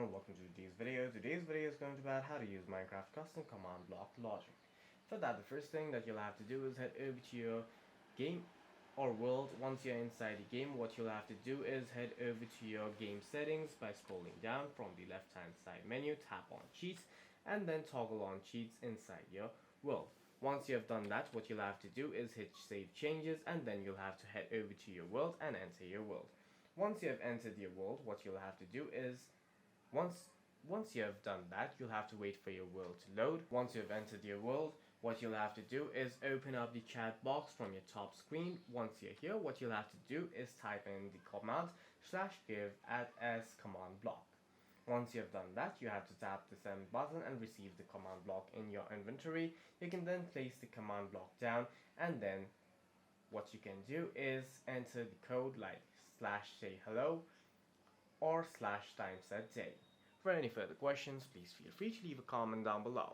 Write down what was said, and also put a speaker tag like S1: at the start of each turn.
S1: everyone, welcome to today's video. Today's video is going to be about how to use Minecraft custom command block logic. For that, the first thing that you'll have to do is head over to your game or world. Once you're inside the game, what you'll have to do is head over to your game settings by scrolling down from the left hand side menu, tap on cheats, and then toggle on cheats inside your world. Once you have done that, what you'll have to do is hit save changes, and then you'll have to head over to your world and enter your world. Once you have entered your world, what you'll have to do is once you have done that, you'll have to wait for your world to load. Once you have entered your world, what you'll have to do is open up the chat box from your top screen. Once you're here, what you'll have to do is type in the command /give as command block. Once you have done that, you have to tap the send button and receive the command block in your inventory. You can then place the command block down, and then what you can do is enter the code like /say-hello or /timesetday. For any further questions, please feel free to leave a comment down below.